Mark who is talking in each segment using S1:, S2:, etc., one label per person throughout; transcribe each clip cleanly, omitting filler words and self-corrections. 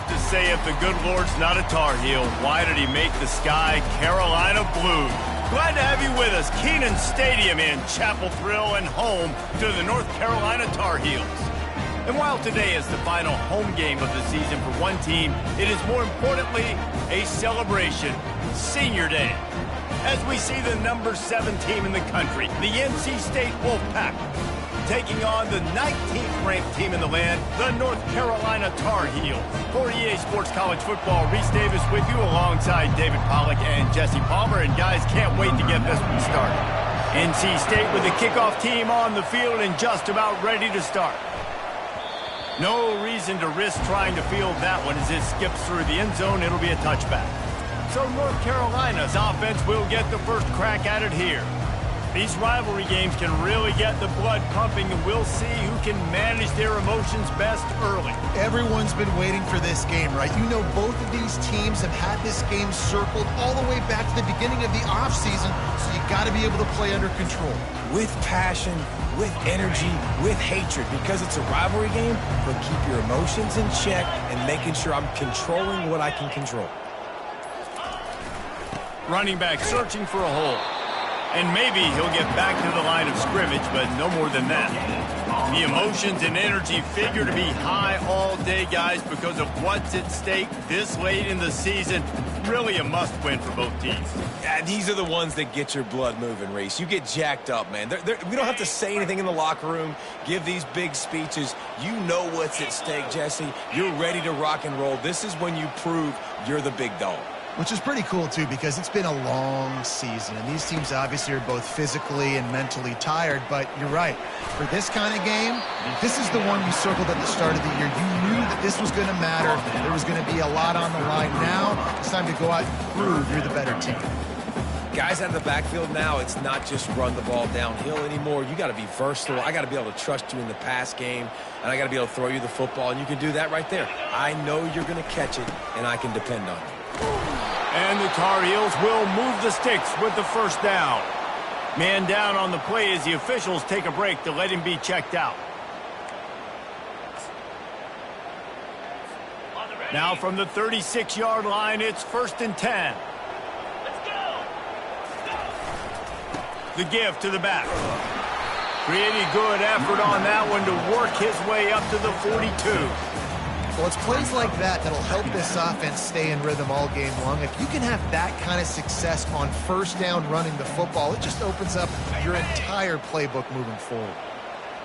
S1: tough to say if the good Lord's not a Tar Heel. Why did he make the sky Carolina blue? Glad to have you with us. Kenan Stadium in Chapel Thrill and home to the North Carolina Tar Heels. And while today is the final home game of the season for one team, it is more importantly a celebration, Senior Day. As we see the number 7 team in the country, the NC State Wolfpack, taking on the 19th ranked team in the land, the North Carolina Tar Heels. For EA Sports College Football, Reese Davis with you alongside David Pollack and Jesse Palmer. And guys, can't wait to get this one started. NC State with the kickoff team on the field and just about ready to start. No reason to risk trying to field that one as it skips through the end zone. It'll be a touchback. So North Carolina's offense will get the first crack at it here. These rivalry games can really get the blood pumping, and we'll see who can manage their emotions best early.
S2: Everyone's been waiting for this game, right? You know, both of these teams have had this game circled all the way back to the beginning of the offseason, so you got to be able to play under control.
S3: With passion, with energy, with hatred, because it's a rivalry game, but keep your emotions in check and making sure I'm controlling what I can control.
S1: Running back searching for a hole. And maybe he'll get back to the line of scrimmage, but no more than that. The emotions and energy figure to be high all day, guys, because of what's at stake this late in the season. Really a must-win for both teams.
S3: Yeah, these are the ones that get your blood moving, Reese. You get jacked up, man. We don't have to say anything in the locker room, give these big speeches. You know what's at stake, Jesse. You're ready to rock and roll. This is when you prove you're the big dog.
S2: Which is pretty cool, too, because it's been a long season. And these teams obviously are both physically and mentally tired. But you're right. For this kind of game, this is the one you circled at the start of the year. You knew that this was going to matter. There was going to be a lot on the line. Now it's time to go out and prove you're the better team.
S3: Guys out of the backfield now, it's not just run the ball downhill anymore. You got to be versatile. I got to be able to trust you in the pass game, and I got to be able to throw you the football, and you can do that right there. I know you're going to catch it, and I can depend on you.
S1: And the Tar Heels will move the sticks with the first down. Man down on the play as the officials take a break to let him be checked out. Now from the 36-yard line, it's 1st and 10. The give to the back. Pretty good effort on that one to work his way up to the 42.
S2: Well, it's plays like that that'll help this offense stay in rhythm all game long. If you can have that kind of success on first down running the football, it just opens up your entire playbook moving forward.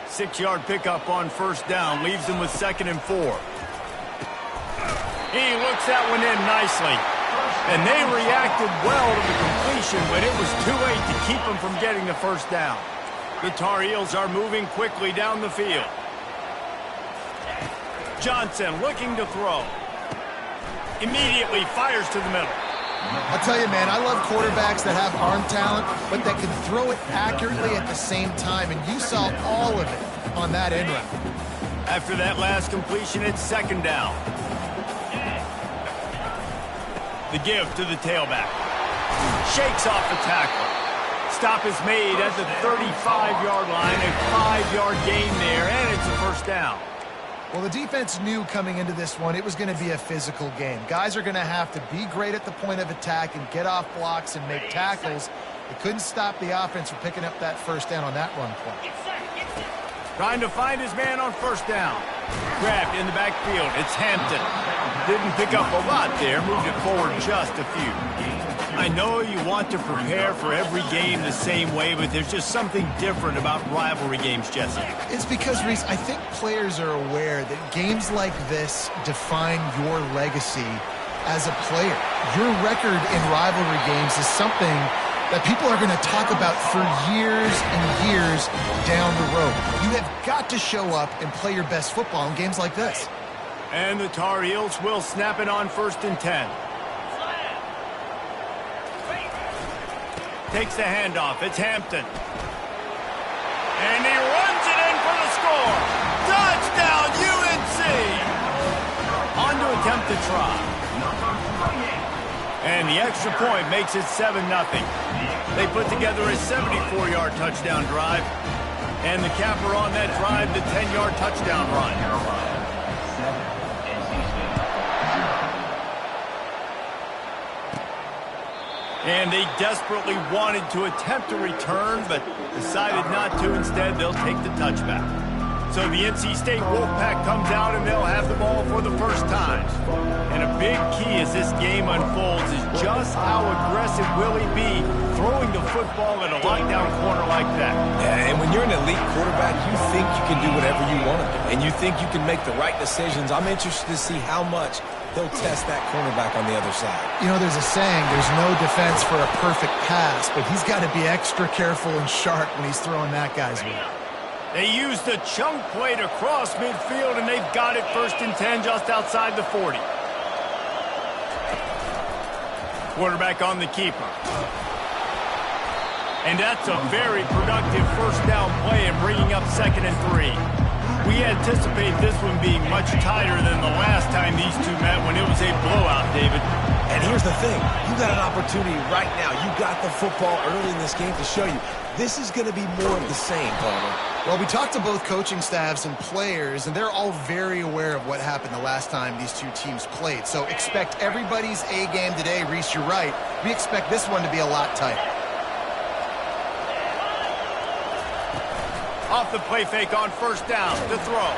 S1: 6-yard pickup on first down leaves him with 2nd and 4. He looks that one in nicely. And they reacted well to the completion, but it was too late to keep him from getting the first down. The Tar Heels are moving quickly down the field. Johnson looking to throw. Immediately fires to the middle.
S2: I'll tell you, man, I love quarterbacks that have arm talent, but that can throw it accurately at the same time, and you saw all of it on that end run.
S1: After that last completion, it's 2nd down. The give to the tailback. Shakes off the tackle. Stop is made at the 35-yard line, a 5-yard gain there, and it's a first down.
S2: Well, the defense knew coming into this one it was going to be a physical game. Guys are going to have to be great at the point of attack and get off blocks and make tackles. They couldn't stop the offense from picking up that first down on that run play.
S1: Trying to find his man on first down. Grabbed in the backfield. It's Hampton. Didn't pick up a lot there. Moved it forward just a few. I know you want to prepare for every game the same way, but there's just something different about rivalry games, Jesse.
S2: It's because, Reese, I think players are aware that games like this define your legacy as a player. Your record in rivalry games is something that people are going to talk about for years and years down the road. You have got to show up and play your best football in games like this.
S1: And the Tar Heels will snap it on 1st and 10. Takes the handoff. It's Hampton. And he runs it in for the score. Touchdown, UNC! On to attempt to try. And the extra point makes it 7-0. They put together a 74-yard touchdown drive. And the capper on that drive, the 10-yard touchdown run. And they desperately wanted to attempt a return, but decided not to. Instead, they'll take the touchback. So the NC State Wolfpack comes out and they'll have the ball for the first time. And a big key as this game unfolds is just how aggressive will he be throwing the football at a lockdown corner like that.
S3: Yeah, and when you're an elite quarterback, you think you can do whatever you want to do. And you think you can make the right decisions. I'm interested to see how much he'll test that cornerback on the other side.
S2: You know, there's a saying, there's no defense for a perfect pass, but he's got to be extra careful and sharp when he's throwing that guy's way.
S1: They use the chunk play to cross midfield, and they've got it 1st and 10 just outside the 40. Quarterback on the keeper. And that's a very productive first down play and bringing up 2nd and 3. We anticipate this one being much tighter than the last time these two met when it was a blowout, David.
S3: And here's the thing. You got an opportunity right now. You got the football early in this game to show you. This is going to be more of the same, Palmer.
S2: Well, we talked to both coaching staffs and players, and they're all very aware of what happened the last time these two teams played. So expect everybody's A game today. Reese, you're right. We expect this one to be a lot tighter.
S1: Off the play fake on 1st down to throw.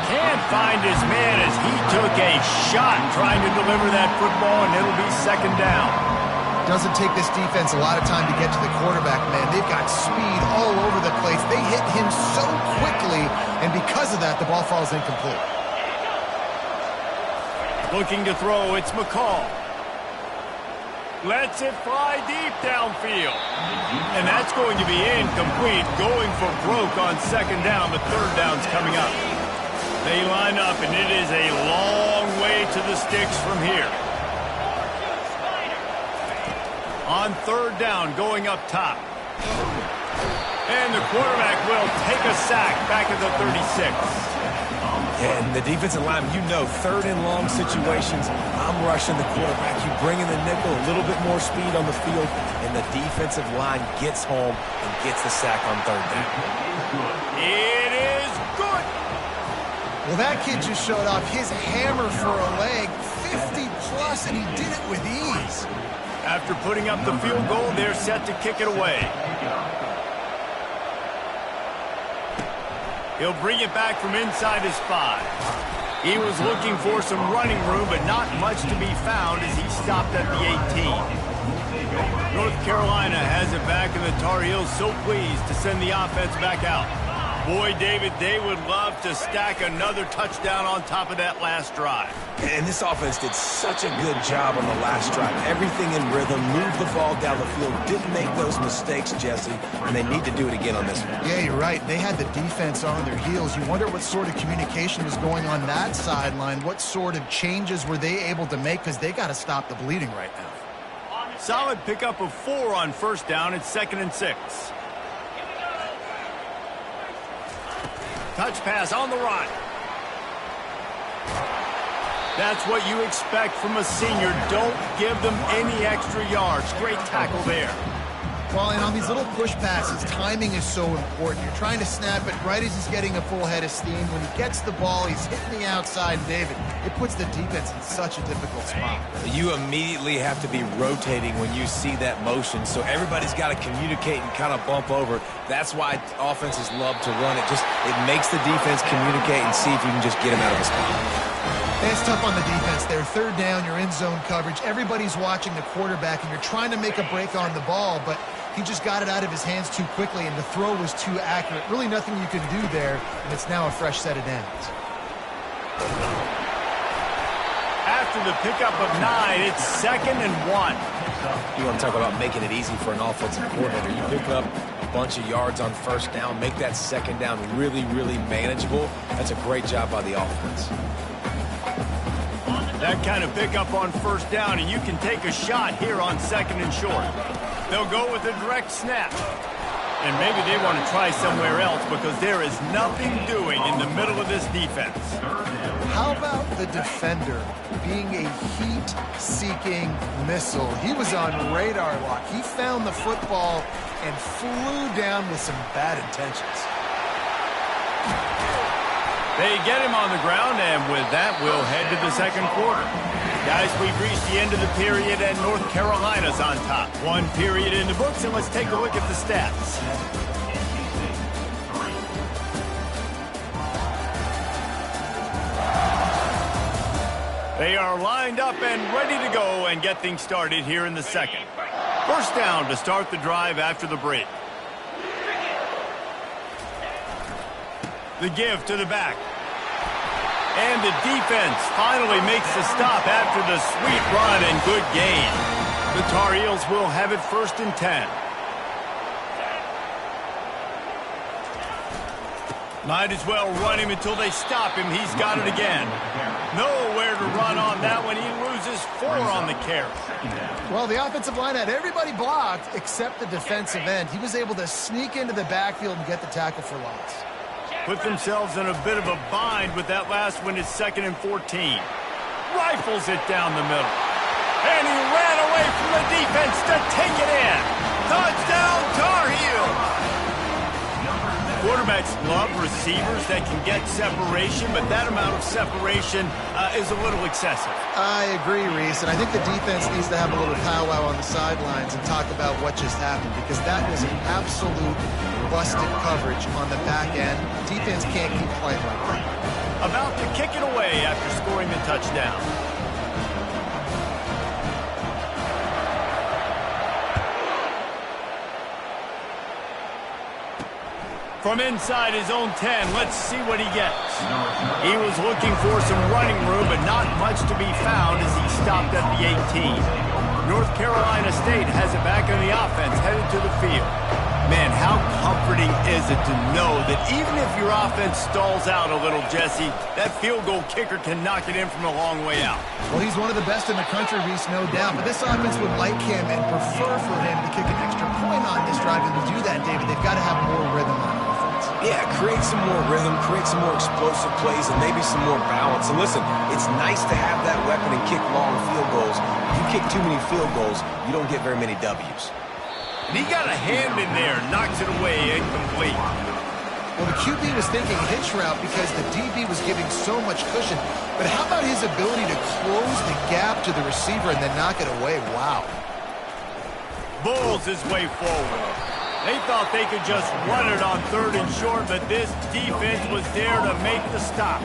S1: Can't find his man as he took a shot trying to deliver that football, and it'll be 2nd down.
S2: Doesn't take this defense a lot of time to get to the quarterback, man. They've got speed all over the place. They hit him so quickly, and because of that, the ball falls incomplete.
S1: Looking to throw, it's McCall. Lets it fly deep downfield. And that's going to be incomplete, going for broke on 2nd down, but 3rd down's coming up. They line up, and it is a long way to the sticks from here. On 3rd down, going up top. And the quarterback will take a sack back at the 36.
S3: And the defensive line, you know, 3rd and long situations, I'm rushing the quarterback. You bring in the nickel, a little bit more speed on the field, and the defensive line gets home and gets the sack on 3rd down.
S1: It is good.
S2: Well, that kid just showed off his hammer for a leg, 50-plus, and he did it with ease.
S1: After putting up the field goal, they're set to kick it away. He'll bring it back from inside his 5. He was looking for some running room, but not much to be found as he stopped at the 18. North Carolina has it back, and the Tar Heels so pleased to send the offense back out. Boy, David, they would love to stack another touchdown on top of that last drive.
S3: And this offense did such a good job on the last drive. Everything in rhythm, moved the ball down the field, didn't make those mistakes, Jesse, and they need to do it again on this one.
S2: Yeah, you're right. They had the defense on their heels. You wonder what sort of communication was going on that sideline. What sort of changes were they able to make, because they got to stop the bleeding right now.
S1: Solid pickup of 4 on 1st down. It's 2nd and 6. Touch pass on the run. That's what you expect from a senior. Don't give them any extra yards. Great tackle there.
S2: Well, and on these little push passes, timing is so important. You're trying to snap it right as he's getting a full head of steam. When he gets the ball, he's hitting the outside, David. It puts the defense in such a difficult spot.
S3: You immediately have to be rotating when you see that motion, so everybody's got to communicate and kind of bump over. That's why offenses love to run it. It makes the defense communicate and see if you can just get him out of a spot.
S2: It's tough on the defense there. 3rd down, you're in zone coverage. Everybody's watching the quarterback, and you're trying to make a break on the ball, but he just got it out of his hands too quickly, and the throw was too accurate. Really nothing you can do there, and it's now a fresh set of downs.
S1: After the pickup of 9, it's 2nd and 1.
S3: You want to talk about making it easy for an offensive coordinator. You pick up a bunch of yards on 1st down, make that 2nd down really, really manageable. That's a great job by the offense.
S1: That kind of pickup on 1st down, and you can take a shot here on 2nd and short. They'll go with a direct snap. And maybe they want to try somewhere else because there is nothing doing in the middle of this defense.
S2: How about the defender being a heat-seeking missile? He was on radar lock. He found the football and flew down with some bad intentions.
S1: They get him on the ground, and with that, we'll head to the second quarter. Guys, we've reached the end of the period, and North Carolina's on top. One period in the books, and let's take a look at the stats. They are lined up and ready to go and get things started here in the second. First down to start the drive after the break. The give to the back. And the defense finally makes the stop after the sweet run and good gain. The Tar Heels will have it 1st and 10. Might as well run him until they stop him. He's got it again. Nowhere to run on that one. He loses 4 on the carry.
S2: Well, the offensive line had everybody blocked except the defensive end. He was able to sneak into the backfield and get the tackle for loss.
S1: Put themselves in a bit of a bind with that last one. It's 2nd and 14. Rifles it down the middle. And he ran away from the defense to take it in. Touchdown, Tar Heels! Quarterbacks love receivers that can get separation, but that amount of separation is a little excessive.
S2: I agree, Reese, and I think the defense needs to have a little powwow on the sidelines and talk about what just happened, because that was an absolute busted coverage on the back end. Defense can't keep playing like that.
S1: About to kick it away after scoring the touchdown. From inside his own 10, let's see what he gets. He was looking for some running room, but not much to be found as he stopped at the 18. North Carolina State has it back on the offense, headed to the field. Man, how comforting is it to know that even if your offense stalls out a little, Jesse, that field goal kicker can knock it in from a long way out.
S2: Well, he's one of the best in the country, Reese, no doubt. But this offense would like him and prefer for him to kick an extra point on this drive. And to do that, David, they've got to have more rhythm on offense.
S3: Yeah, create some more rhythm, create some more explosive plays, and maybe some more balance. And listen, it's nice to have that weapon and kick long field goals. If you kick too many field goals, you don't get very many W's.
S1: And he got a hand in there, knocks it away, incomplete.
S2: Well, the QB was thinking hitch route because the DB was giving so much cushion. But how about his ability to close the gap to the receiver and then knock it away? Wow.
S1: Bulls his way forward. They thought they could just run it on 3rd and short, but this defense was there to make the stop.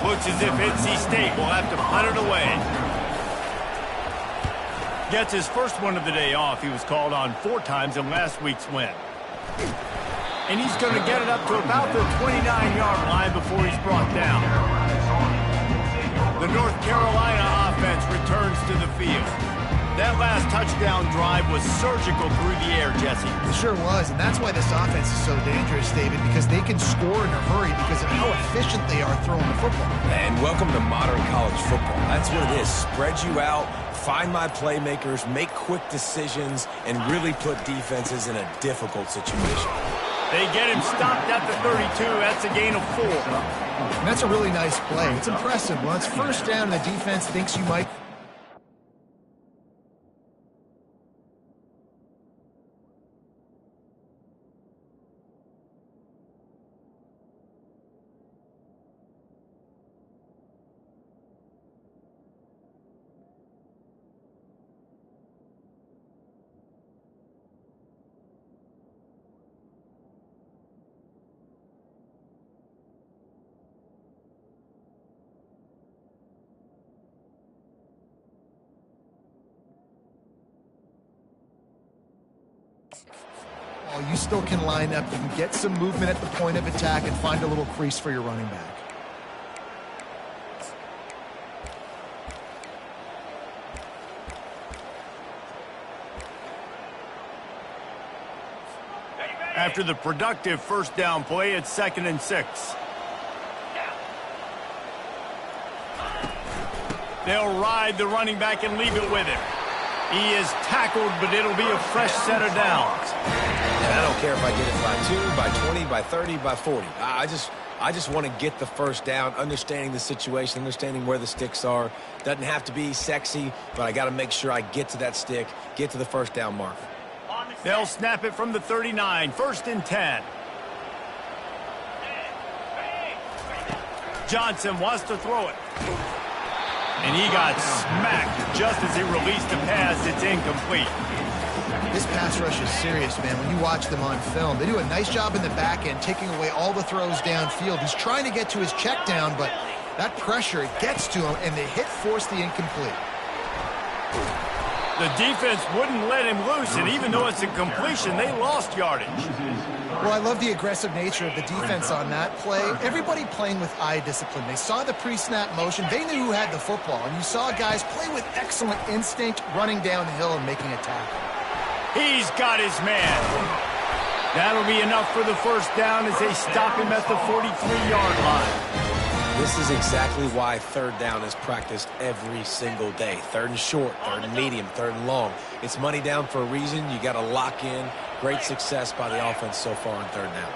S1: Looks as if NC State will have to punt it away. Gets his first one of the day off. He was called on 4 times in last week's win. And he's going to get it up to about the 29-yard line before he's brought down. The North Carolina offense returns to the field. That last touchdown drive was surgical through the air, Jesse.
S2: It sure was, and that's why this offense is so dangerous, David, because they can score in a hurry because of how efficient they are throwing the football.
S3: And welcome to modern college football. That's what it is. Spread you out, find my playmakers, make quick decisions, and really put defenses in a difficult situation.
S1: They get him stopped at the 32. That's a gain of 4.
S2: And that's a really nice play. It's impressive. Well, it's first down, and the defense thinks you might... You still can line up. You can get some movement at the point of attack and find a little crease for your running back.
S1: After the productive first down play, it's 2nd and 6. They'll ride the running back and leave it with him. He is tackled, but it'll be a fresh set of downs.
S3: And I don't care if I get it by 2, by 20, by 30, by 40. I just want to get the first down, understanding the situation, understanding where the sticks are. Doesn't have to be sexy, but I got to make sure I get to that stick, get to the first down mark.
S1: They'll snap it from the 39, 1st and 10. Johnson wants to throw it. And he got smacked just as he released the pass. It's incomplete.
S2: This pass rush is serious, man. When you watch them on film, they do a nice job in the back end, taking away all the throws downfield. He's trying to get to his check down, but that pressure, it gets to him, and the hit forced the incomplete.
S1: The defense wouldn't let him loose, and even though it's a completion, they lost yardage.
S2: Well, I love the aggressive nature of the defense on that play. Everybody playing with eye discipline. They saw the pre-snap motion. They knew who had the football, and you saw guys play with excellent instinct, running down the hill and making a tackle.
S1: He's got his man. That'll be enough for the first down as they stop him at the 43-yard line.
S3: This is exactly why third down is practiced every single day. Third and short, third and medium, third and long. It's money down for a reason. You got to lock in. Great success by the offense so far on third down.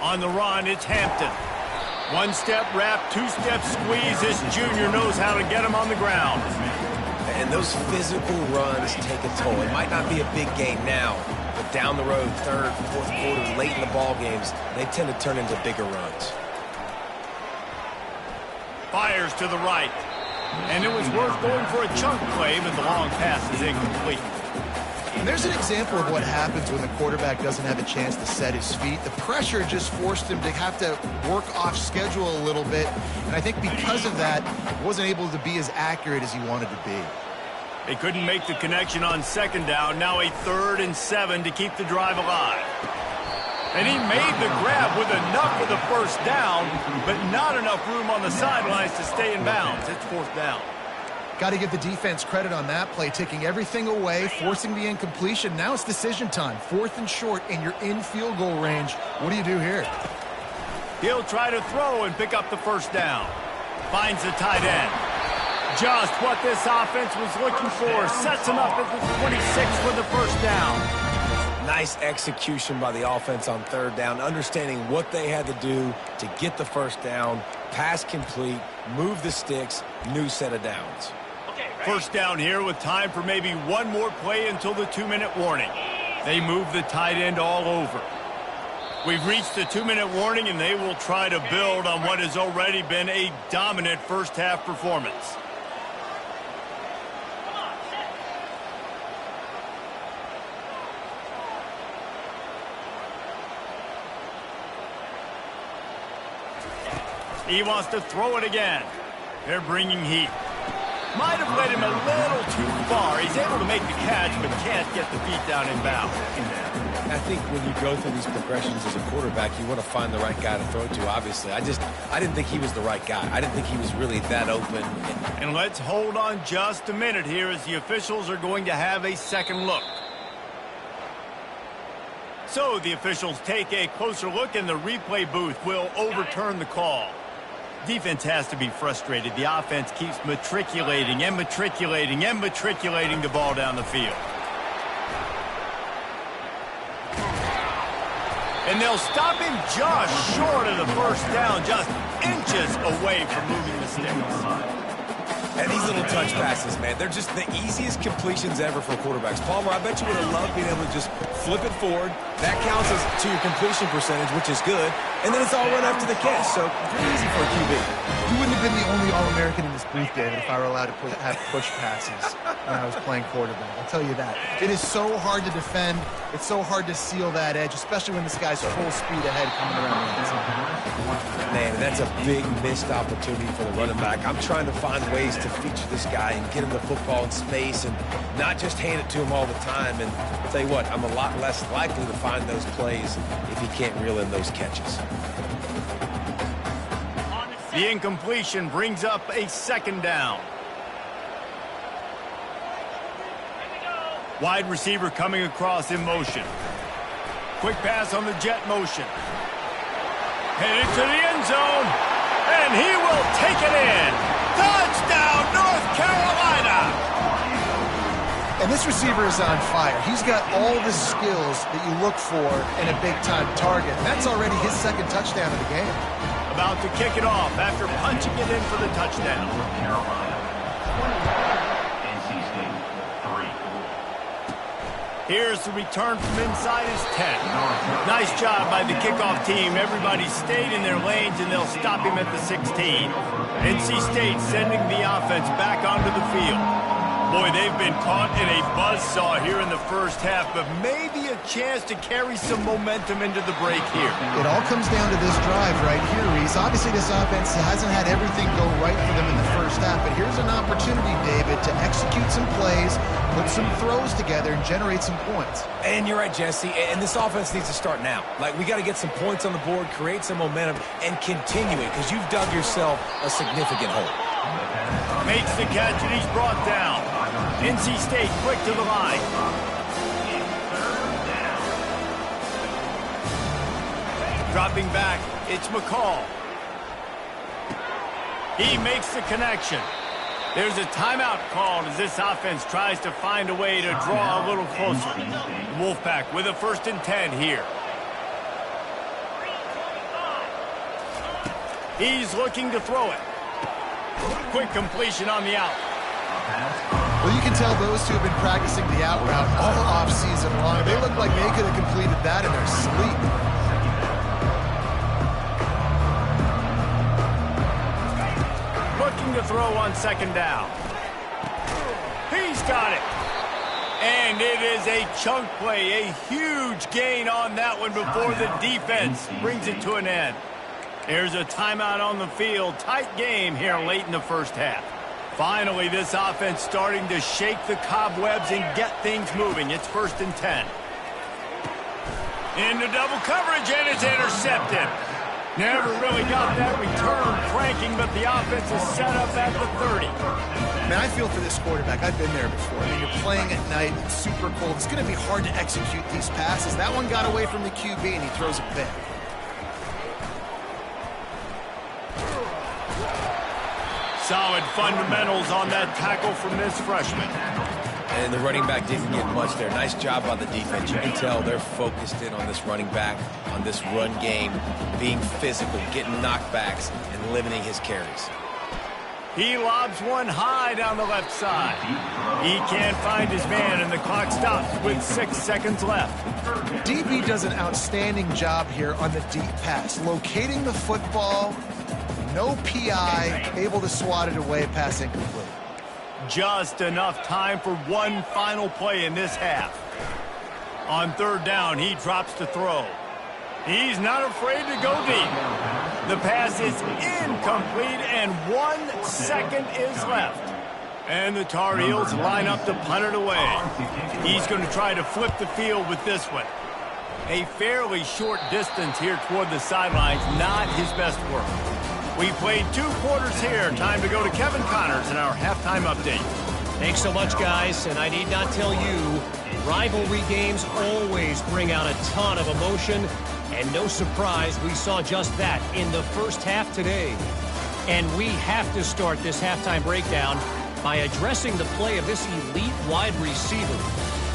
S1: On the run, it's Hampton. One-step wrap, two-step squeeze. This junior knows how to get him on the ground.
S3: And those physical runs take a toll. It might not be a big game now, but down the road, third, fourth quarter, late in the ball games, they tend to turn into bigger runs.
S1: Fires to the right. And it was worth going for a chunk play, but the long pass is incomplete.
S2: And there's an example of what happens when the quarterback doesn't have a chance to set his feet. The pressure just forced him to have to work off schedule a little bit. And I think because of that, he wasn't able to be as accurate as he wanted to be.
S1: They couldn't make the connection on second down. Now a 3rd and 7 to keep the drive alive. And he made the grab with enough for the first down, but not enough room on the sidelines to stay in bounds. It's 4th down.
S2: Got to give the defense credit on that play, taking everything away, forcing the incompletion. Now it's decision time. 4th and short, and you're in field goal range. What do you do here?
S1: He'll try to throw and pick up the first down. Finds the tight end. Just what this offense was looking for. Sets him up at the 26 for the first down.
S3: Nice execution by the offense on third down, understanding what they had to do to get the first down, pass complete, move the sticks, new set of downs.
S1: First down here with time for maybe one more play until the 2-minute warning. They move the tight end all over. We've reached the 2-minute warning, and they will try to build on what has already been a dominant first-half performance. He wants to throw it again. They're bringing heat. Might have led him a little too far. He's able to make the catch, but can't get the feet down in bounds.
S3: I think when you go through these progressions as a quarterback, you want to find the right guy to throw to, obviously. I didn't think he was the right guy. I didn't think he was really that open.
S1: And let's hold on just a minute here as the officials are going to have a second look. So the officials take a closer look, and the replay booth will overturn the call. Defense has to be frustrated. The offense keeps matriculating and matriculating and matriculating the ball down the field. And they'll stop him just short of the first down, just inches away from moving the sticks.
S3: And these little touch passes, man, they're just the easiest completions ever for quarterbacks. Palmer, I bet you would have loved being able to just flip it forward. That counts as to your completion percentage, which is good. And then it's all run after the catch, so pretty easy for a QB.
S2: You wouldn't have been the only All-American in this booth, David, if I were allowed to have push passes when I was playing quarterback. I'll tell you that. It is so hard to defend. It's so hard to seal that edge, especially when this guy's full speed ahead coming around the inside.
S3: Man, that's a big missed opportunity for the running back. I'm trying to find ways to feature this guy and get him the football in space and not just hand it to him all the time. And I'll tell you what, I'm a lot less likely to find those plays if he can't reel in those catches.
S1: The incompletion brings up a second down. Wide receiver coming across in motion. Quick pass on the jet motion. Headed to the end zone, and he will take it in. Touchdown, North Carolina!
S2: And this receiver is on fire. He's got all the skills that you look for in a big-time target. That's already his second touchdown of the game.
S1: About to kick it off after punching it in for the touchdown.
S4: North Carolina, 20, NC State, 3.
S1: Here's the return from inside his 10. Nice job by the kickoff team. Everybody stayed in their lanes, and they'll stop him at the 16. NC State sending the offense back onto the field. Boy, they've been caught in a buzzsaw here in the first half, but maybe a chance to carry some momentum into the break here.
S2: It all comes down to this drive right here, Reese. Obviously, this offense hasn't had everything go right for them in the first half, but here's an opportunity, David, to execute some plays, put some throws together, and generate some points.
S3: And you're right, Jesse, and this offense needs to start now. Like, we got to get some points on the board, create some momentum, and continue it, because you've dug yourself a significant hole.
S1: Makes the catch, and he's brought down. NC State quick to the line. Dropping back, it's McCall. He makes the connection. There's a timeout called as this offense tries to find a way to draw a little closer. Wolfpack with a 1st and 10 here. He's looking to throw it. Quick completion on the out.
S2: Well, you can tell those two have been practicing the out route all off-season long. They look like they could have completed that in their sleep.
S1: Looking to throw on 2nd down. He's got it. And it is a chunk play, a huge gain on that one before the defense brings it to an end. There's a timeout on the field. Tight game here late in the first half. Finally, this offense starting to shake the cobwebs and get things moving. It's 1st and 10. Into double coverage, and it's intercepted. Never really got that return cranking, but the offense is set up at the 30.
S2: Man, I feel for this quarterback. I've been there before. I mean, you're playing at night. It's super cold. It's going to be hard to execute these passes. That one got away from the QB, and he throws it back.
S1: Solid fundamentals on that tackle from this freshman.
S3: And the running back didn't get much there. Nice job by the defense. You can tell they're focused in on this running back, on this run game, being physical, getting knockbacks, and limiting his carries.
S1: He lobs one high down the left side. He can't find his man, and the clock stops with 6 seconds left.
S2: DB does an outstanding job here on the deep pass, locating the football. No PI, able to swat it away, pass incomplete.
S1: Just enough time for one final play in this half. On 3rd down, he drops to throw. He's not afraid to go deep. The pass is incomplete, and 1 second is left. And the Tar Heels line up to punt it away. He's going to try to flip the field with this one. A fairly short distance here toward the sidelines, not his best work. We played 2 quarters here. Time to go to Kevin Connors in our halftime update.
S4: Thanks so much, guys. And I need not tell you, rivalry games always bring out a ton of emotion. And no surprise, we saw just that in the first half today. And we have to start this halftime breakdown by addressing the play of this elite wide receiver.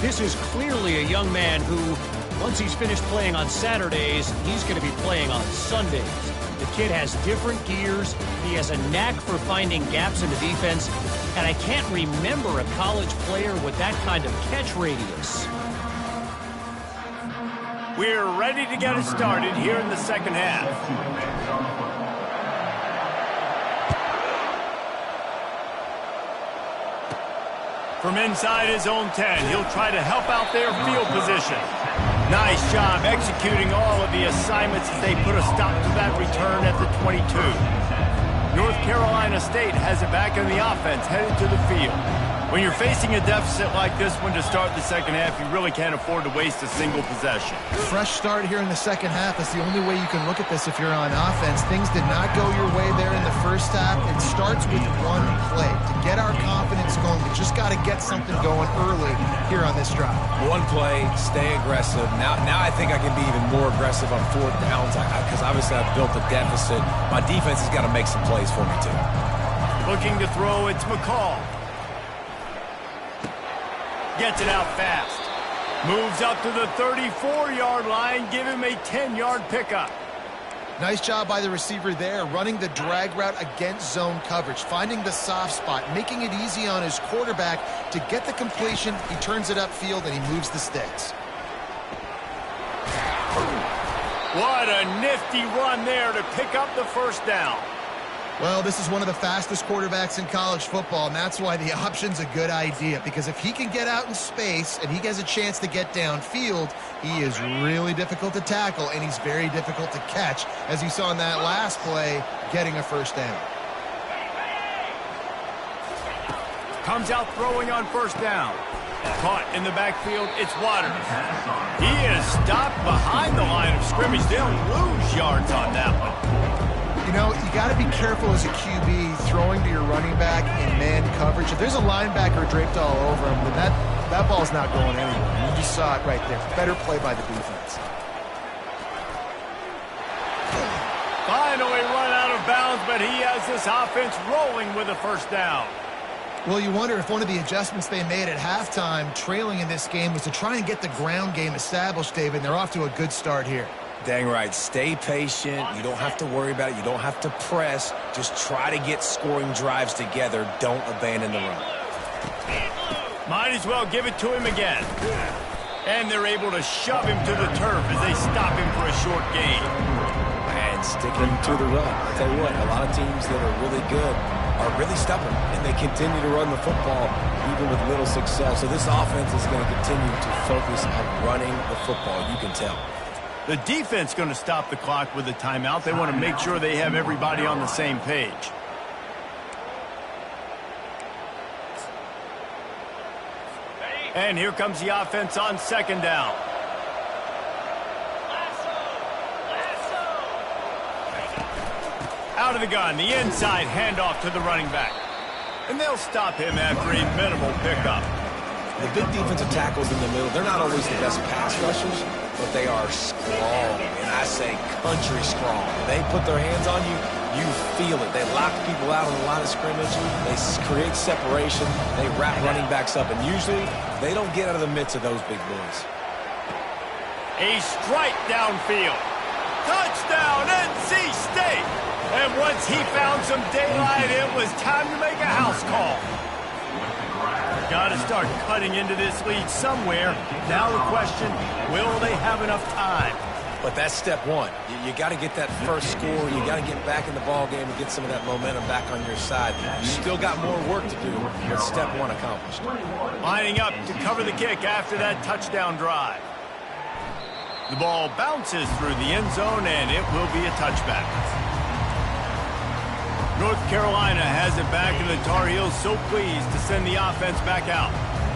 S4: This is clearly a young man who, once he's finished playing on Saturdays, he's going to be playing on Sundays. The kid has different gears. He has a knack for finding gaps in the defense. And I can't remember a college player with that kind of catch radius.
S1: We're ready to get it started here in the second half. From inside his own 10, he'll try to help out their field position. Nice job executing all of the assignments as they put a stop to that return at the 22. North Carolina State has it back in the offense, headed to the field. When you're facing a deficit like this one to start the second half, you really can't afford to waste a single possession.
S2: Fresh start here in the second half is the only way you can look at this if you're on offense. Things did not go your way there in the first half. It starts with one play. To get our confidence going, we just got to get something going early here on this drive.
S3: One play, stay aggressive. Now I think I can be even more aggressive on 4th downs because obviously I've built a deficit. My defense has got to make some plays for me too.
S1: Looking to throw, it's McCall. Gets it out fast. Moves up to the 34-yard line. Give him a 10-yard pickup.
S2: Nice job by the receiver there, running the drag route against zone coverage, finding the soft spot, making it easy on his quarterback to get the completion. He turns it upfield, and he moves the sticks.
S1: What a nifty run there to pick up the first down.
S2: Well, this is one of the fastest quarterbacks in college football, and that's why the option's a good idea, because if he can get out in space and he has a chance to get downfield, he is really difficult to tackle, and he's very difficult to catch, as you saw in that last play, getting a first down.
S1: Comes out throwing on first down. Caught in the backfield, it's Waters. He is stopped behind the line of scrimmage. They'll lose yards on that one.
S2: You know, you got to be careful as a QB throwing to your running back in man coverage. If there's a linebacker draped all over him, then that ball's not going anywhere. You just saw it right there. Better play by the defense.
S1: Finally run out of bounds, but he has this offense rolling with a first down.
S2: Well, you wonder if one of the adjustments they made at halftime, trailing in this game, was to try and get the ground game established, David, and they're off to a good start here.
S3: Dang right. Stay patient. You don't have to worry about it. You don't have to press. Just try to get scoring drives together. Don't abandon the run.
S1: Might as well give it to him again. And they're able to shove him to the turf as they stop him for a short gain.
S3: And sticking to the run. I'll tell you what, a lot of teams that are really good are really stubborn, and they continue to run the football even with little success. So this offense is going to continue to focus on running the football. You can tell.
S1: The defense going to stop the clock with a timeout. They want to make sure they have everybody on the same page. And here comes the offense on second down. Out of the gun, the inside handoff to the running back. And they'll stop him after a minimal pickup.
S3: The big defensive tackles in the middle, they're not always the best pass rushers, but they are strong, and I say country strong. When they put their hands on you, you feel it. They lock people out on the line of scrimmage. They create separation. They wrap running backs up, and usually they don't get out of the midst of those big boys.
S1: A strike downfield. Touchdown, NC State! And once he found some daylight, it was time to make a house call. Got to start cutting into this lead somewhere. Now the question, will they have enough time?
S3: But that's step one. You got to get that first score. You got to get back in the ball game and get some of that momentum back on your side. You still got more work to do, but step one accomplished.
S1: Lining up to cover the kick after that touchdown drive. The ball bounces through the end zone, and it will be a touchback. North Carolina has it back, and the Tar Heels so pleased to send the offense back out.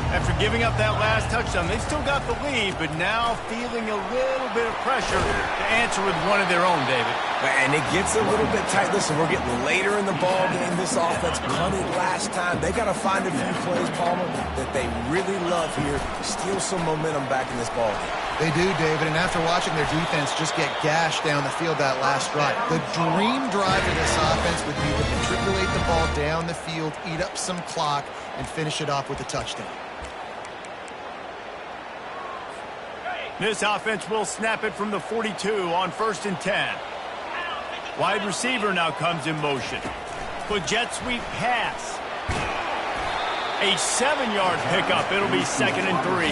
S1: After giving up that last touchdown, they've still got the lead, but now feeling a little bit of pressure to answer with one of their own, David.
S3: And it gets a little bit tight. Listen, we're getting later in the ball game. This offense punted last time. They got to find a few plays, Palmer, that they really love here. Steal some momentum back in this ball game.
S2: They do, David, and after watching their defense just get gashed down the field that last drive, the dream drive of this offense would be to matriculate the ball down the field, eat up some clock, and finish it off with a touchdown.
S1: This offense will snap it from the 42 on 1st and 10. Wide receiver now comes in motion. Quick jet sweep pass. A 7-yard pickup. It'll be 2nd and 3.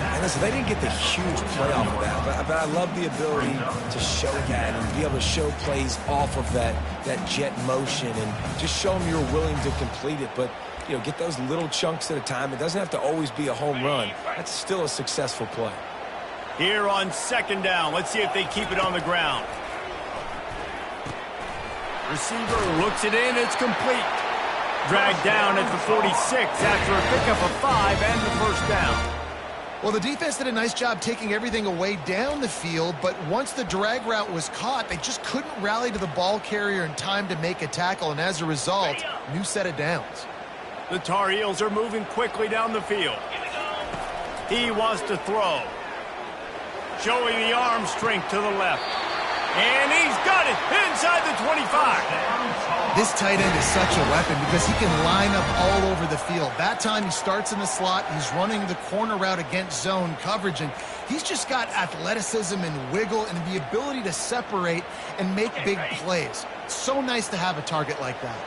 S3: And listen, they didn't get the huge play off of that, but I love the ability to show that and be able to show plays off of that jet motion and just show them you're willing to complete it. But, you know, get those little chunks at a time. It doesn't have to always be a home run. That's still a successful play.
S1: Here on 2nd down, let's see if they keep it on the ground. Receiver looks it in, it's complete. Dragged down at the 46 after a pickup of 5 and the first down.
S2: Well, the defense did a nice job taking everything away down the field, but once the drag route was caught, they just couldn't rally to the ball carrier in time to make a tackle, and as a result, new set of downs.
S1: The Tar Heels are moving quickly down the field. He wants to throw. Showing the arm strength to the left. And he's got it inside the 25.
S2: This tight end is such a weapon because he can line up all over the field. That time he starts in the slot. He's running the corner route against zone coverage, and He's just got athleticism and wiggle and the ability to separate and make big plays. It's so nice to have a target like that.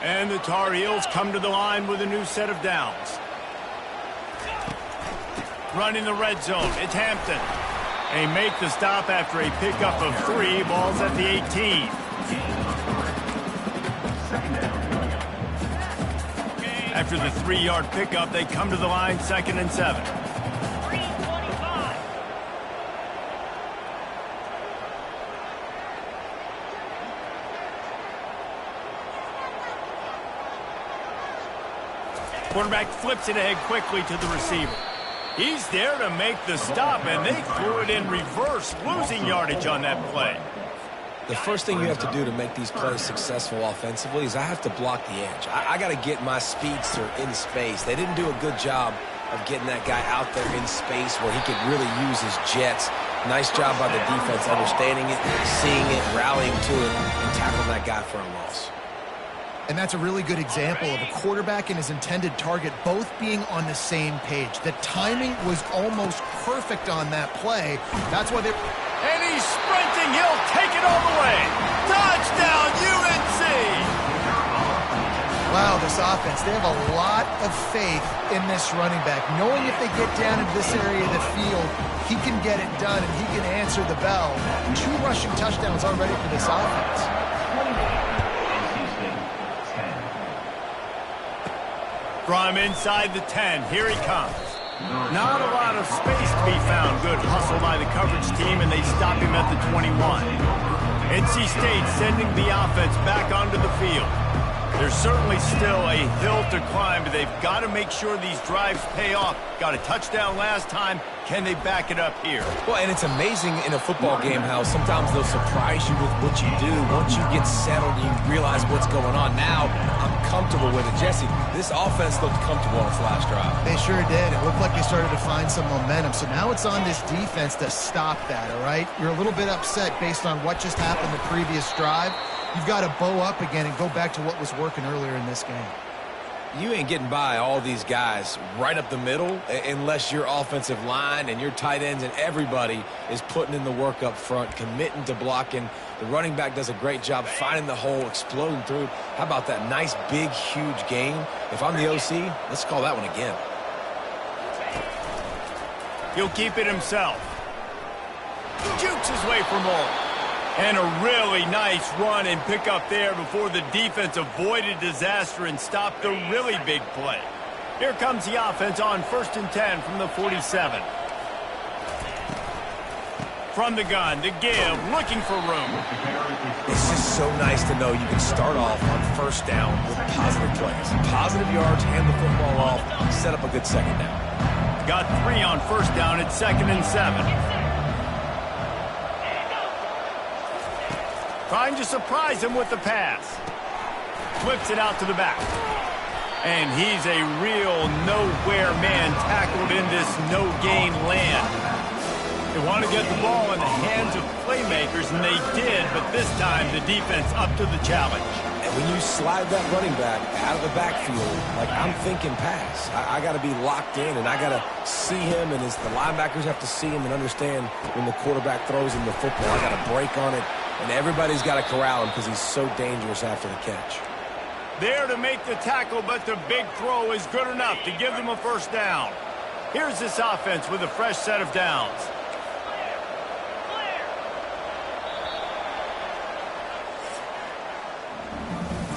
S1: And the Tar Heels come to the line with a new set of downs. Running the red zone, it's Hampton. They make the stop after a pickup of 3, balls at the 18. After the 3-yard pickup, they come to the line 2nd and 7. Quarterback flips it ahead quickly to the receiver. He's there to make the stop, and they threw it in reverse, losing yardage on that play.
S3: The first thing you have to do to make these plays successful offensively is I have to block the edge. I got to get my speedster in space. They didn't do a good job of getting that guy out there in space where he could really use his jets. Nice job by the defense understanding it, seeing it, rallying to it, and tackling that guy for a loss.
S2: And that's a really good example of a quarterback and his intended target both being on the same page. The timing was almost perfect on that play. That's why they...
S1: And he's sprinting. He'll take it all the way. Touchdown, UNC!
S2: Wow, this offense, they have a lot of faith in this running back. Knowing if they get down into this area of the field, he can get it done and he can answer the bell. 2 rushing touchdowns already for this offense.
S1: From inside the 10, here he comes. Not a lot of space to be found. Good hustle by the coverage team, and they stop him at the 21. NC State sending the offense back onto the field. There's certainly still a hill to climb, but they've got to make sure these drives pay off. Got a touchdown last time. Can they back it up here?
S3: Well, and it's amazing in a football game how sometimes they'll surprise you with what you do. Once you get settled, you realize what's going on. Now, I'm comfortable with it. Jesse, this offense looked comfortable on its last drive.
S2: They sure did. It looked like they started to find some momentum. So now it's on this defense to stop that, all right? You're a little bit upset based on what just happened the previous drive. You've got to bow up again and go back to what was working earlier in this game.
S3: You ain't getting by all these guys right up the middle unless your offensive line and your tight ends and everybody is putting in the work up front, committing to blocking. The running back does a great job finding the hole, exploding through. How about that nice, big, huge gain? If I'm the OC, let's call that one again.
S1: He'll keep it himself. Jukes his way for more. And a really nice run and pick up there before the defense avoided disaster and stopped the really big play. Here comes the offense on 1st and 10 from the 47. From the gun, the give, looking for room.
S3: It's just so nice to know you can start off on 1st down with positive plays. Positive yards, hand the football off, set up a good 2nd down.
S1: Got 3 on 1st down at 2nd and 7. Trying to surprise him with the pass. Flips it out to the back. And he's a real nowhere man tackled in this no-gain land. They want to get the ball in the hands of playmakers, and they did, but this time the defense up to the challenge.
S3: And when you slide that running back out of the backfield, like I'm thinking pass. I got to be locked in, and I got to see him, and as the linebackers have to see him and understand when the quarterback throws him the football, I got to break on it. And everybody's got to corral him because he's so dangerous after the catch.
S1: There to make the tackle, but the big throw is good enough to give them a 1st down. Here's this offense with a fresh set of downs.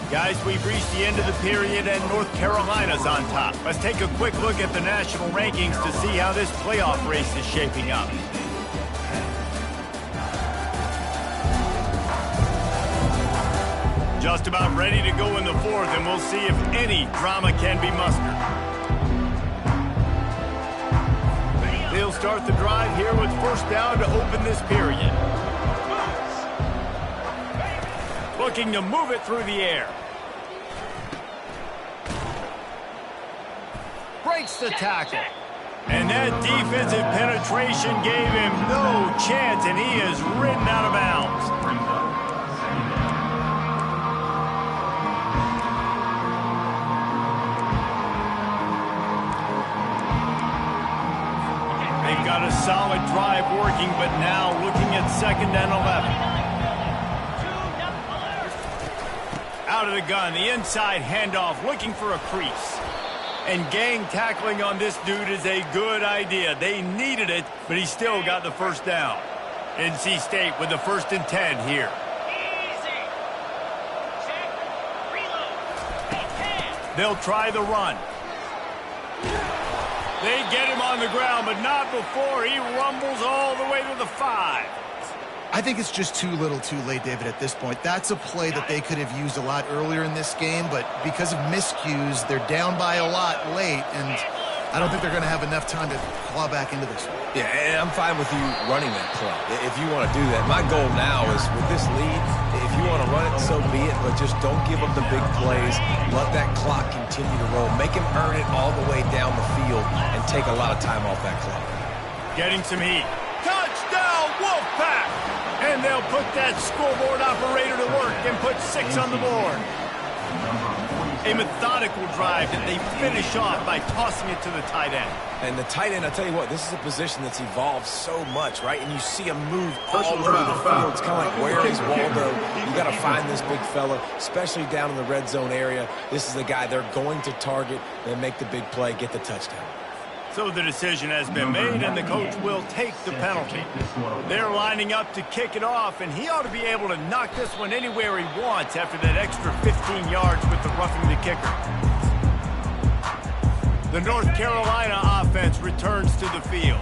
S1: Guys, we've reached the end of the period, and North Carolina's on top. Let's take a quick look at the national rankings to see how this playoff race is shaping up. Just about ready to go in the 4th, and we'll see if any drama can be mustered. They'll start the drive here with 1st down to open this period. Looking to move it through the air. Breaks the tackle. And that defensive penetration gave him no chance, and he is ridden out of bounds. Got a solid drive working, but now looking at 2nd and 11. Out of the gun, the inside handoff, looking for a crease. And gang tackling on this dude is a good idea. They needed it, but he still got the first down. NC State with the 1st and 10 here. They'll try the run. They get him on the ground, but not before he rumbles all the way to the 5.
S2: I think it's just too little too late, David, at this point. That's a play that they could have used a lot earlier in this game, but because of miscues, they're down by a lot late, and I don't think they're going to have enough time to claw back into this one.
S3: Yeah, and I'm fine with you running that play if you want to do that. My goal now is with this lead, if you want to run it, so be it, but just don't give up the big plays. Let that clock continue to roll. Make him earn it all the way down the field and take a lot of time off that clock.
S1: Getting some heat. Touchdown, Wolfpack! And they'll put that scoreboard operator to work and put 6 on the board. A methodical drive that they finish off by tossing it to the tight end.
S3: And the tight end, I'll tell you what, this is a position that's evolved so much, right? And you see him move all over the field. It's kind of like, where is Waldo? You got to find this big fella, especially down in the red zone area. This is the guy they're going to target and make the big play, get the touchdown.
S1: So the decision has been made, and the coach will take the penalty. They're lining up to kick it off, and he ought to be able to knock this one anywhere he wants after that extra 15 yards with the roughing the kicker. The North Carolina offense returns to the field.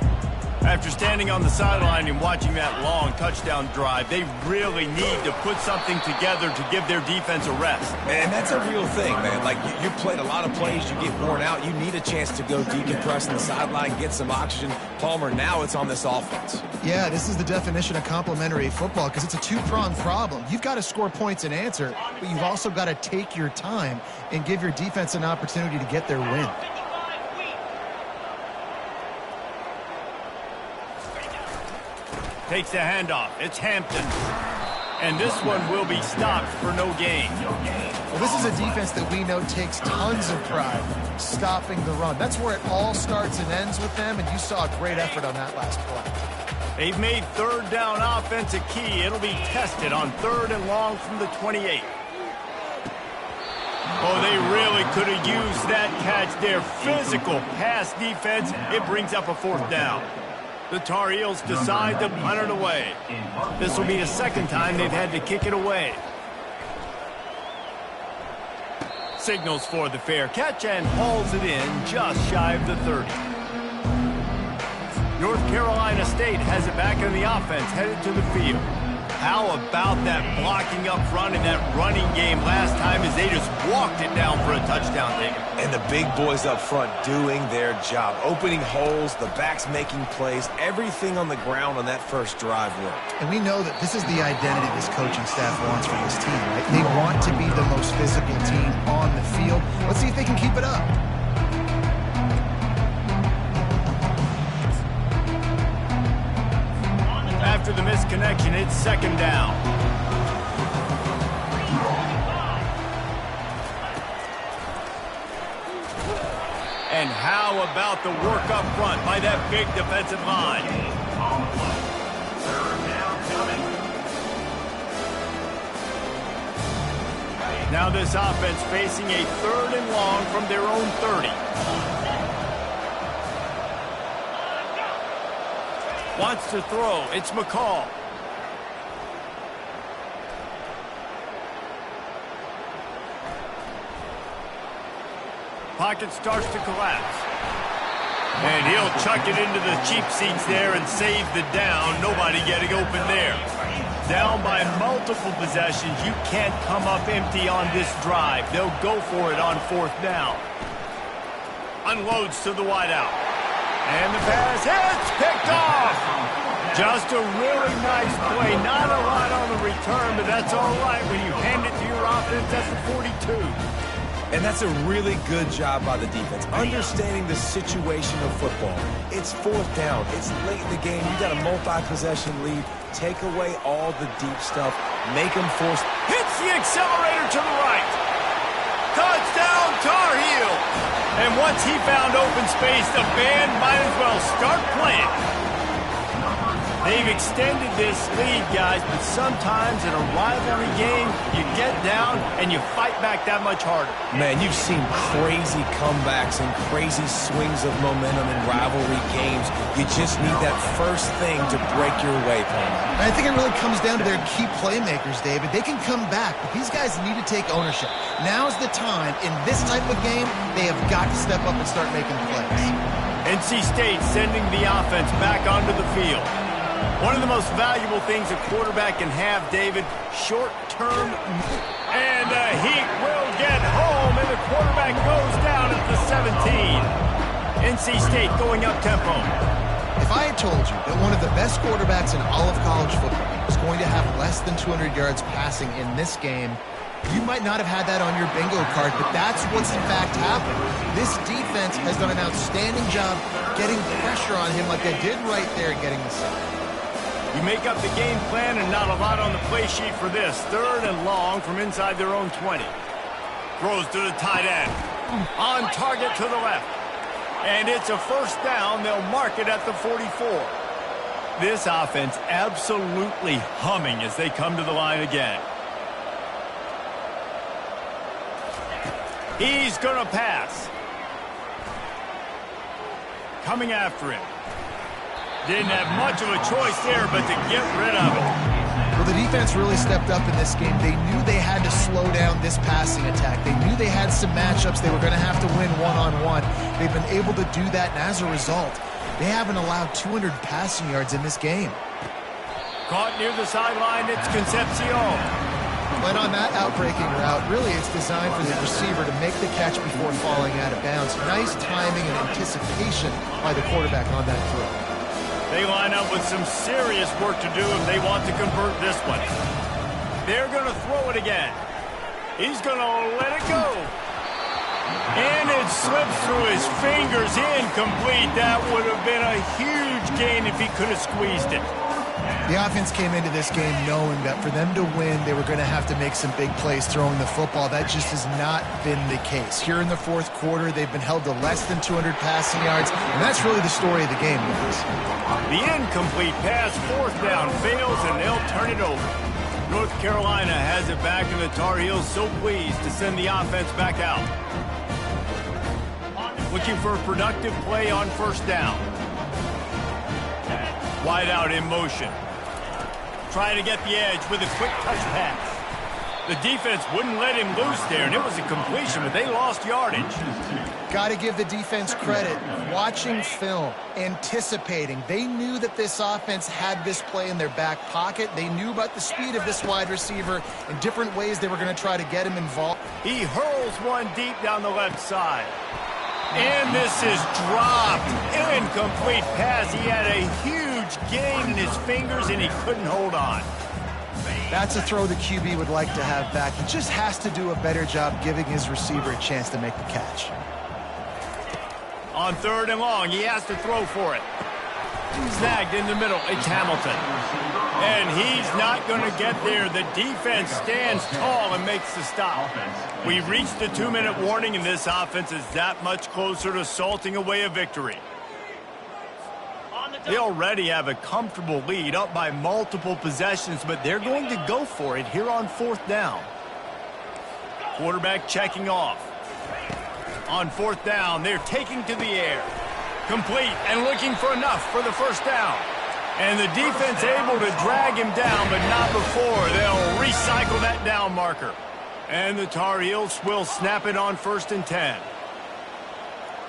S1: After standing on the sideline and watching that long touchdown drive, they really need to put something together to give their defense a rest.
S3: And that's a real thing, man. Like, you played a lot of plays, you get worn out, you need a chance to go decompress on the sideline, get some oxygen. Palmer, now it's on this offense.
S2: Yeah, this is the definition of complementary football because it's a two-pronged problem. You've got to score points and answer, but you've also got to take your time and give your defense an opportunity to get their win.
S1: Takes the handoff. It's Hampton. And this one will be stopped for no gain.
S2: Well, this is a defense that we know takes tons of pride stopping the run. That's where it all starts and ends with them, and you saw a great effort on that last play.
S1: They've made 3rd down offense a key. It'll be tested on 3rd and long from the 28. Oh, they really could have used that catch. Their physical pass defense, it brings up a 4th down. The Tar Heels decide to punt it away. This will be the 2nd time they've had to kick it away. Signals for the fair catch and hauls it in just shy of the 30. North Carolina State has it back in the offense, headed to the field. How about that blocking up front in that running game last time as they just walked it down for a touchdown, David?
S3: And the big boys up front doing their job, opening holes, the backs making plays, everything on the ground on that first drive worked.
S2: And we know that this is the identity this coaching staff wants from this team, right? They want to be the most physical team on the field. Let's see if they can keep it up.
S1: After the misconnection, it's 2nd down. And how about the work up front by that big defensive line? Now this offense facing a 3rd and long from their own 30. Wants to throw. It's McCall. Pocket starts to collapse. And he'll chuck it into the cheap seats there and save the down. Nobody getting open there. Down by multiple possessions. You can't come up empty on this drive. They'll go for it on 4th down. Unloads to the wideout. And the pass hits, picked off. Just a really nice play. Not a lot on the return, but that's all right when you hand it to your offense at the 42.
S3: And that's a really good job by the defense, understanding the situation of football. It's 4th down. It's late in the game. You got a multi-possession lead. Take away all the deep stuff. Make them force.
S1: Hits the accelerator to the right. Touchdown, Tar Heels. And once he found open space, the band might as well start playing. They've extended this lead, guys, but sometimes in a rivalry game, you get down and you fight back that much harder.
S3: Man, you've seen crazy comebacks and crazy swings of momentum in rivalry games. You just need that first thing to break your way, Palmer.
S2: I think it really comes down to their key playmakers, David. They can come back, but these guys need to take ownership. Now's the time. In this type of game, they have got to step up and start making plays.
S1: NC State sending the offense back onto the field. One of the most valuable things a quarterback can have, David, short-term. And the Heat will get home, and the quarterback goes down at the 17. NC State going up-tempo.
S2: If I had told you that one of the best quarterbacks in all of college football was going to have less than 200 yards passing in this game, you might not have had that on your bingo card, but that's what's in fact happened. This defense has done an outstanding job getting pressure on him like they did right there getting the sack.
S1: You make up the game plan and not a lot on the play sheet for this. 3rd and long from inside their own 20. Throws to the tight end. On target to the left. And it's a first down. They'll mark it at the 44. This offense absolutely humming as they come to the line again. He's going to pass. Coming after him. Didn't have much of a choice there, but to get rid of it.
S2: Well, the defense really stepped up in this game. They knew they had to slow down this passing attack. They knew they had some matchups they were going to have to win one-on-one. They've been able to do that, and as a result, they haven't allowed 200 passing yards in this game.
S1: Caught near the sideline, it's Concepcion.
S2: But on that outbreaking route, really it's designed for the receiver to make the catch before falling out of bounds. Nice timing and anticipation by the quarterback on that throw.
S1: They line up with some serious work to do if they want to convert this one. They're going to throw it again. He's going to let it go. And it slips through his fingers, incomplete. That would have been a huge gain if he could have squeezed it.
S2: The offense came into this game knowing that for them to win, they were going to have to make some big plays throwing the football. That just has not been the case. Here in the 4th quarter, they've been held to less than 200 passing yards, and that's really the story of the game, guys.
S1: The incomplete pass, 4th down, fails, and they'll turn it over. North Carolina has it back, and the Tar Heels so pleased to send the offense back out. Looking for a productive play on 1st down. Wide out in motion. Trying to get the edge with a quick touch pass. The defense wouldn't let him loose there, and it was a completion, but they lost yardage.
S2: Got to give the defense credit. Watching film, anticipating. They knew that this offense had this play in their back pocket. They knew about the speed of this wide receiver and different ways they were going to try to get him involved.
S1: He hurls one deep down the left side. And this is dropped. Incomplete pass. He had a huge gain in his fingers, and he couldn't hold on.
S2: That's a throw the QB would like to have back. He just has to do a better job giving his receiver a chance to make the catch.
S1: On 3rd and long, he has to throw for it. Snagged in the middle. It's Hamilton. And he's not going to get there. The defense stands tall and makes the stop. We've reached the 2-minute warning, and this offense is that much closer to salting away a victory. They already have a comfortable lead, up by multiple possessions, but they're going to go for it here on 4th down. Quarterback checking off. On 4th down, they're taking to the air. Complete and looking for enough for the 1st down. And the defense able to drag him down, but not before. They'll recycle that down marker. And the Tar Heels will snap it on 1st and 10.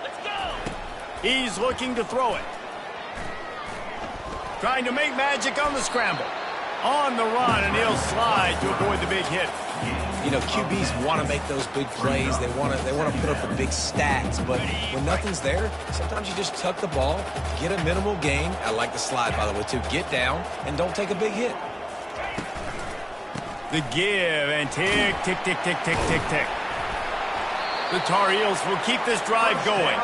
S1: Let's go. He's looking to throw it. Trying to make magic on the scramble. On the run, and he'll slide to avoid the big hit.
S3: You know, QBs want to make those big plays. They want to put up the big stats. But when nothing's there, sometimes you just tuck the ball, get a minimal gain. I like the slide, by the way, too. Get down and don't take a big hit.
S1: The give and tick, tick, tick, tick, tick, tick, tick. The Tar Heels will keep this drive going.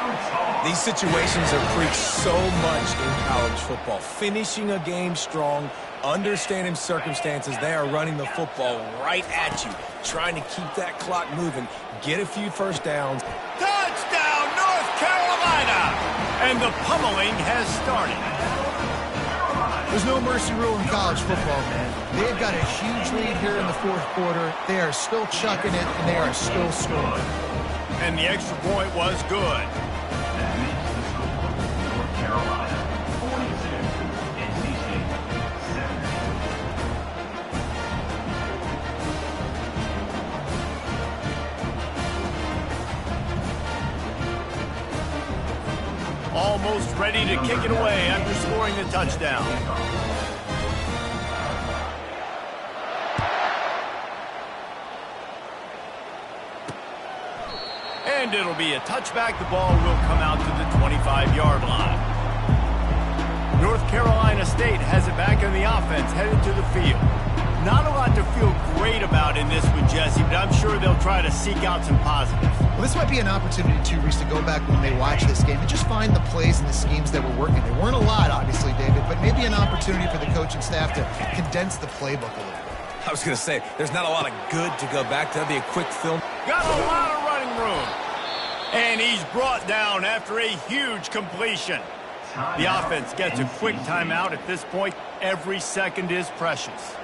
S3: These situations are preached so much in college football. Finishing a game strong, understanding circumstances. They are running the football right at you, trying to keep that clock moving, get a few 1st downs.
S1: Touchdown, North Carolina! And the pummeling has started.
S2: There's no mercy rule in college football, man. They've got a huge lead here in the fourth quarter. They are still chucking it, and they are still scoring.
S1: And the extra point was good. Almost ready to kick it away after scoring the touchdown. And it'll be a touchback. The ball will come out to the 25-yard line. North Carolina State has it back in the offense, headed to the field. Not a lot to feel great about in this one, Jesse, but I'm sure they'll try to seek out some positives.
S2: Well, this might be an opportunity, too, Reese, to go back when they watch this game and just find the plays and the schemes that were working. There weren't a lot, obviously, David, but maybe an opportunity for the coaching staff to condense the playbook a little bit.
S3: I was going to say, there's not a lot of good to go back to. That'd be a quick film.
S1: Got a lot of running room. And he's brought down after a huge completion. The offense gets a quick timeout at this point. Every second is precious.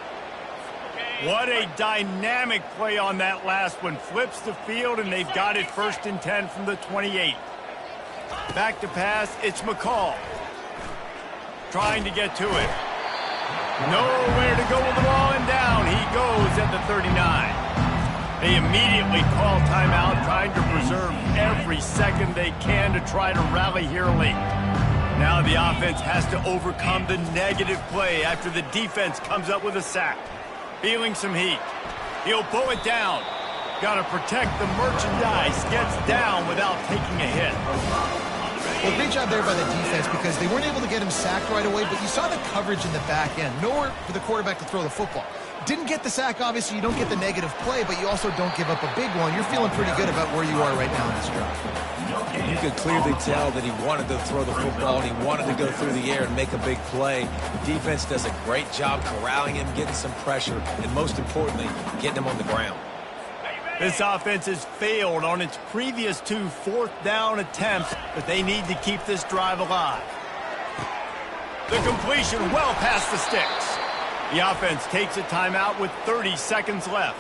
S1: What a dynamic play on that last one. Flips the field, and they've got it 1st and 10 from the 28. Back to pass, it's McCall. Trying to get to it. Nowhere to go with the ball, and down he goes at the 39. They immediately call timeout, trying to preserve every second they can to try to rally here late. Now the offense has to overcome the negative play after the defense comes up with a sack. Feeling some heat. He'll pull it down. Got to protect the merchandise. Gets down without taking a hit.
S2: Well, great job there by the defense because they weren't able to get him sacked right away, but you saw the coverage in the back end. Nowhere for the quarterback to throw the football. Didn't get the sack, obviously. You don't get the negative play, but you also don't give up a big one. You're feeling pretty good about where you are right now in this drive.
S3: You could clearly tell that he wanted to throw the football and he wanted to go through the air and make a big play. The defense does a great job corralling him, getting some pressure, and most importantly, getting him on the ground.
S1: This offense has failed on its previous 2 4th-down attempts, but they need to keep this drive alive. The completion well past the sticks. The offense takes a timeout with 30 seconds left.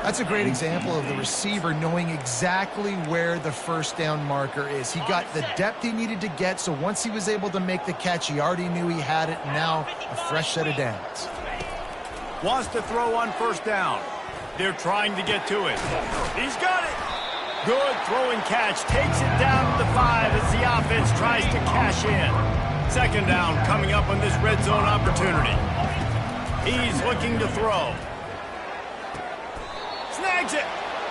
S2: That's a great example of the receiver knowing exactly where the 1st down marker is. He got the depth he needed to get, so once he was able to make the catch, he already knew he had it, and now a fresh set of downs.
S1: Wants to throw on 1st down. They're trying to get to it. He's got it. Good throwing catch. Takes it down to the 5 as the offense tries to cash in. 2nd down coming up on this red zone opportunity. He's looking to throw. Snags it.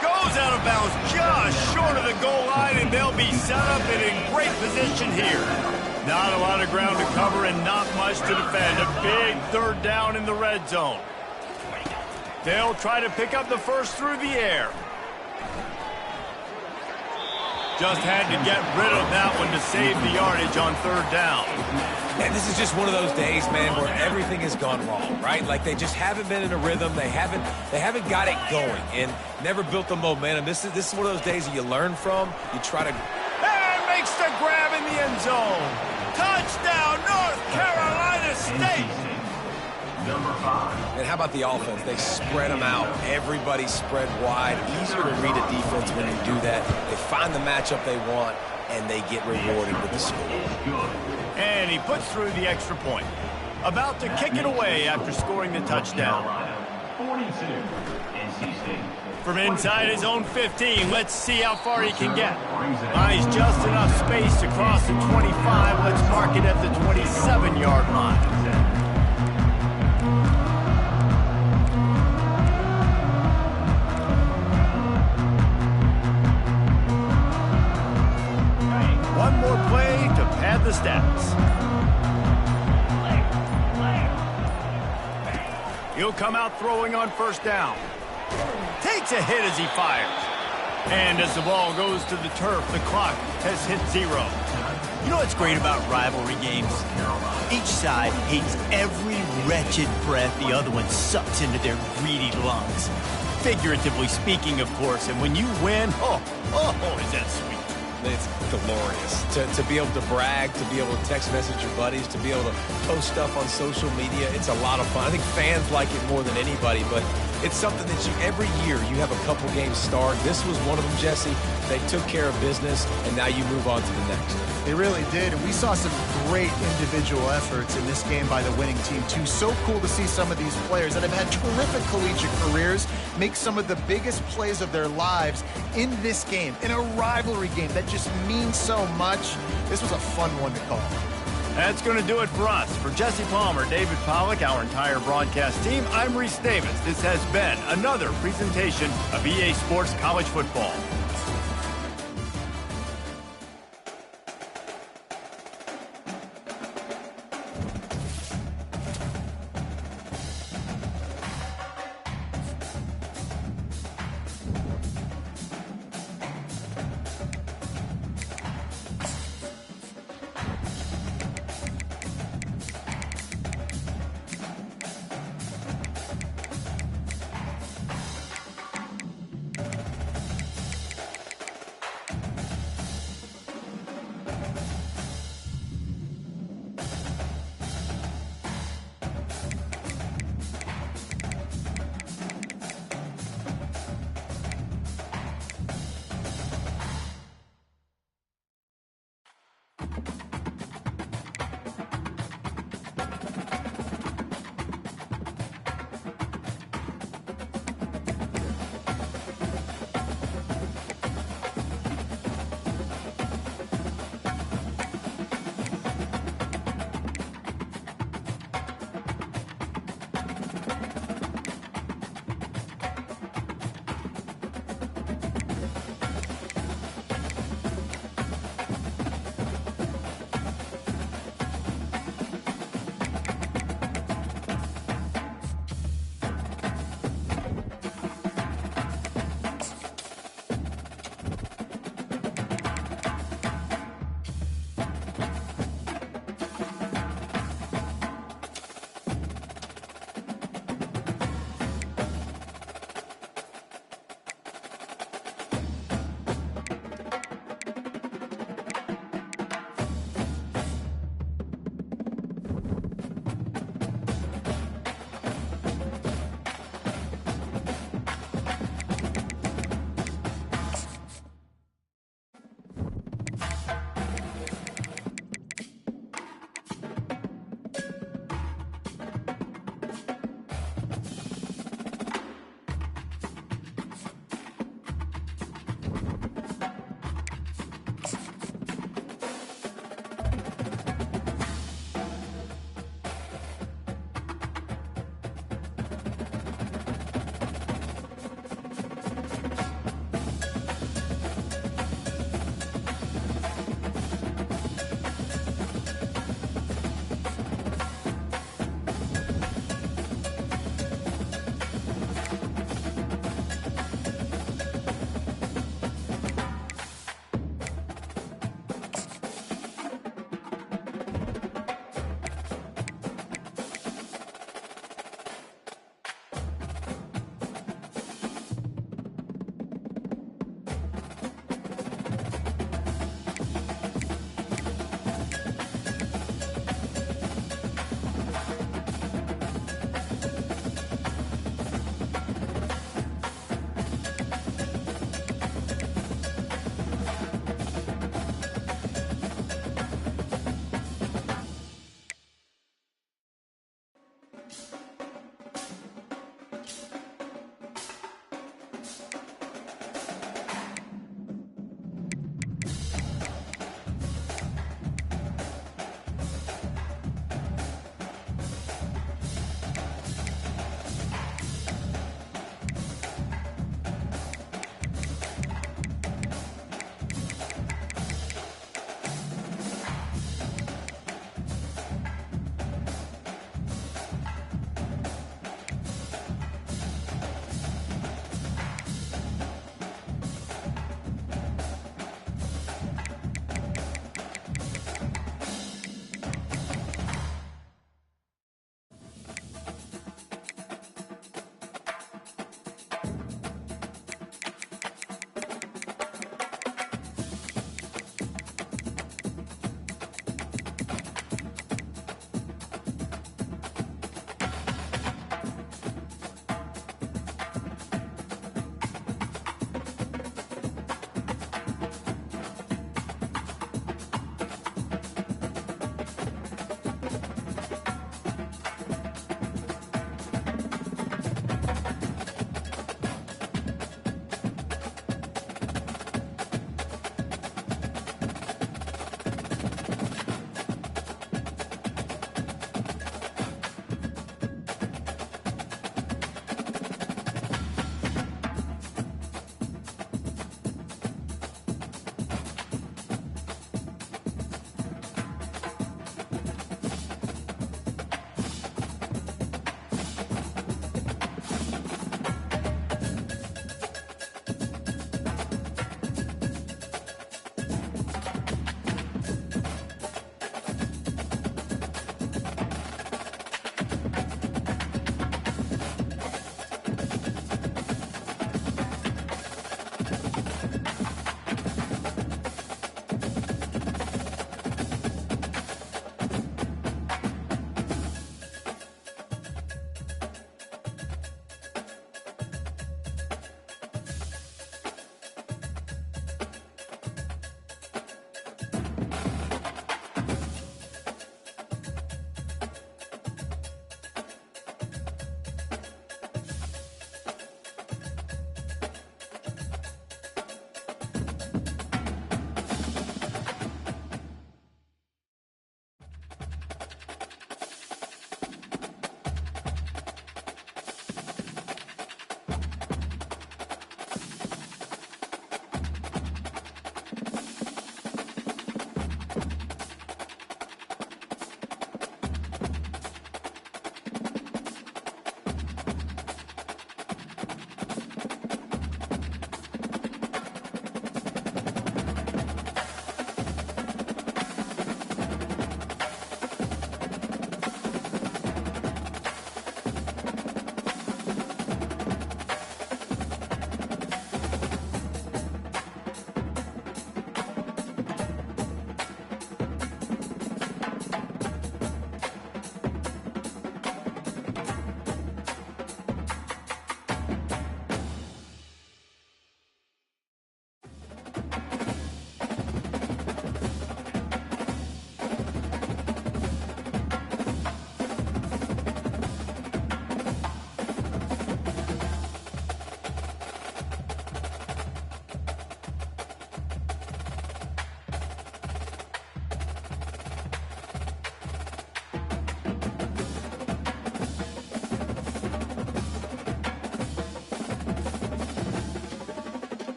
S1: Goes out of bounds just short of the goal line, and they'll be set up and in great position here. Not a lot of ground to cover and not much to defend. A big 3rd down in the red zone. They'll try to pick up the first through the air. Just had to get rid of that one to save the yardage on 3rd down.
S3: And this is just one of those days, man, where everything has gone wrong, right? Like they just haven't been in a rhythm. They haven't got it going and never built the momentum. This is one of those days that you learn from. You try to...
S1: And makes the grab in the end zone. Touchdown, North Carolina State.
S3: And how about the offense? They spread them out. Everybody spread wide. Easier to read a defense when you do that. They find the matchup they want, and they get rewarded with the score.
S1: And he puts through the extra point. About to kick it away after scoring the touchdown. From inside his own 15, let's see how far he can get. Buys just enough space to cross the 25. Let's mark it at the 27-yard line. One more play to pad the stats. He'll come out throwing on 1st down. Takes a hit as he fires. And as the ball goes to the turf, the clock has hit 0. You know what's great about rivalry games? Each side hates every wretched breath the other one sucks into their greedy lungs. Figuratively speaking, of course, and when you win, oh, is that sweet.
S3: It's glorious to be able to brag, to be able to text message your buddies, to be able to post stuff on social media. It's a lot of fun. I think fans like it more than anybody, but it's something that every year you have a couple games start. This was one of them, Jesse. They took care of business, and now you move on to the next.
S2: They really did, and we saw some great individual efforts in this game by the winning team, too. So cool to see some of these players that have had terrific collegiate careers make some of the biggest plays of their lives in this game, in a rivalry game that just means so much. This was a fun one to call.
S1: That's going to do it for us. For Jesse Palmer, David Pollack, our entire broadcast team, I'm Reese Davis. This has been another presentation of EA Sports College Football.